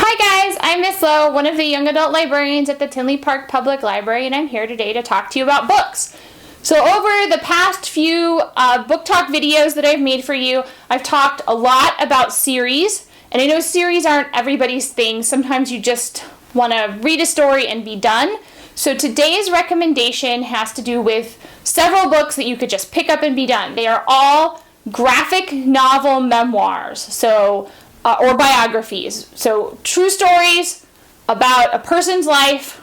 Hi guys, I'm Miss Lowe, one of the young adult librarians at the Tinley Park Public Library, and I'm here today to talk to you about books. So over the past few book talk videos that I've made for you, I've talked a lot about series, and I know series aren't everybody's thing. Sometimes you just want to read a story and be done. So today's recommendation has to do with several books that you could just pick up and be done. They are all graphic novel memoirs, or biographies. So true stories about a person's life,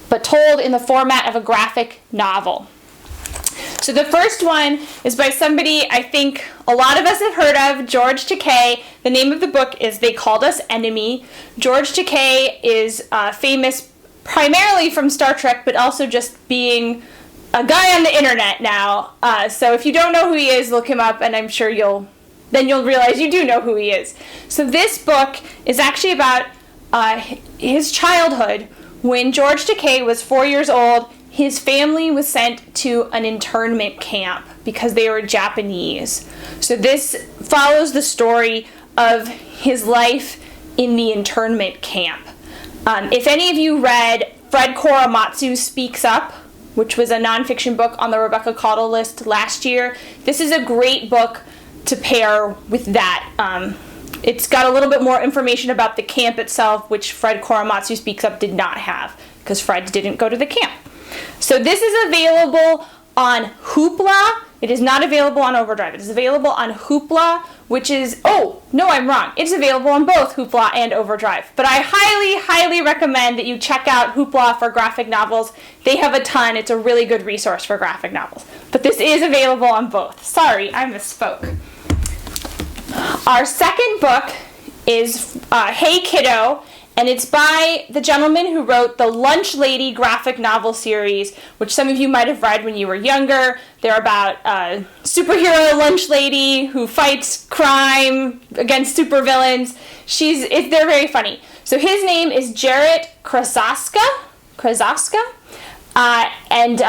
but told in the format of a graphic novel. So the first one is by somebody I think a lot of us have heard of, George Takei. The name of the book is They Called Us Enemy. George Takei is famous primarily from Star Trek, but also just being a guy on the internet now. So if you don't know who he is, look him up, and I'm sure you'll realize you do know who he is. So this book is actually about his childhood. When George Takei was 4 years old, his family was sent to an internment camp because they were Japanese. So this follows the story of his life in the internment camp. If any of you read Fred Korematsu's Speaks Up, which was a nonfiction book on the Rebecca Caudle list last year, this is a great book to pair with that. It's got a little bit more information about the camp itself, which Fred Korematsu Speaks Up did not have, because Fred didn't go to the camp. So this is available on Hoopla. It is not available on Overdrive. It is available on Hoopla, which is, oh, no, I'm wrong. It's available on both Hoopla and Overdrive. But I highly, highly recommend that you check out Hoopla for graphic novels. They have a ton. It's a really good resource for graphic novels. But this is available on both. Sorry, I misspoke. Our second book is Hey Kiddo, and it's by the gentleman who wrote the Lunch Lady graphic novel series, which some of you might have read when you were younger. They're about a superhero lunch lady who fights crime against supervillains. They're very funny. So his name is Jarrett Krasaska, and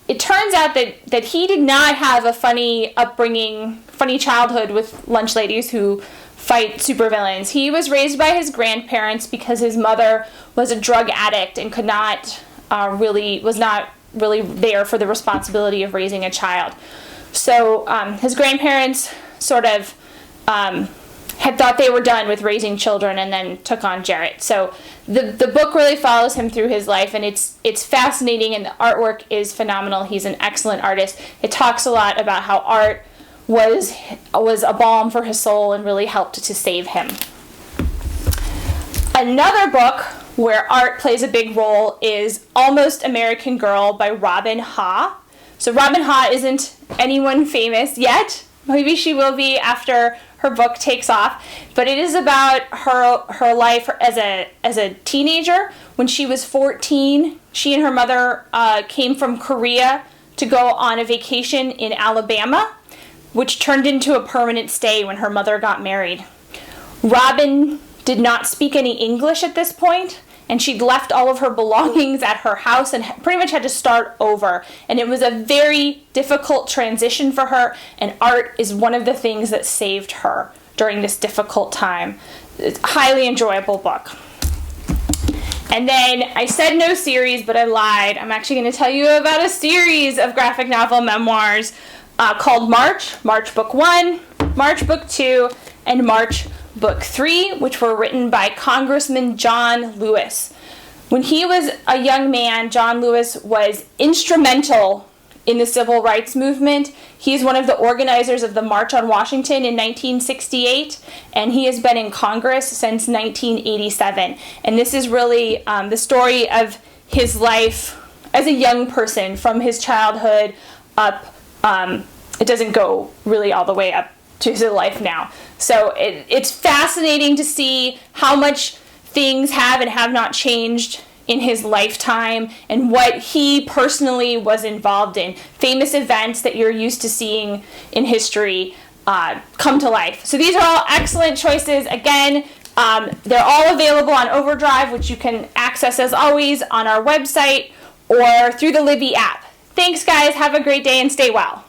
it turns out that he did not have a funny upbringing, funny childhood with lunch ladies who fight supervillains. He was raised by his grandparents because his mother was a drug addict and was not really there for the responsibility of raising a child. So his grandparents sort of had thought they were done with raising children and then took on Jarrett. So the book really follows him through his life, and it's fascinating, and the artwork is phenomenal. He's an excellent artist. It talks a lot about how art was a balm for his soul and really helped to save him. Another book where art plays a big role is Almost American Girl by Robyn Ha. So Robyn Ha isn't anyone famous yet. Maybe she will be after her book takes off, but it is about her life as a teenager. When she was 14, she and her mother came from Korea to go on a vacation in Alabama, which turned into a permanent stay when her mother got married. Robyn did not speak any English at this point, and she'd left all of her belongings at her house and pretty much had to start over. And it was a very difficult transition for her, and art is one of the things that saved her during this difficult time. It's a highly enjoyable book. And then I said no series, but I lied. I'm actually going to tell you about a series of graphic novel memoirs called March Book 1, March Book 2, and March Book 3, which were written by Congressman John Lewis. When he was a young man, John Lewis was instrumental in the civil rights movement. He's one of the organizers of the March on Washington in 1968, and he has been in Congress since 1987. And this is really the story of his life as a young person from his childhood up. It doesn't go really all the way up to his life now. So it's fascinating to see how much things have and have not changed in his lifetime and what he personally was involved in. Famous events that you're used to seeing in history come to life. So these are all excellent choices. Again, they're all available on Overdrive, which you can access as always on our website or through the Libby app. Thanks guys, have a great day and stay well.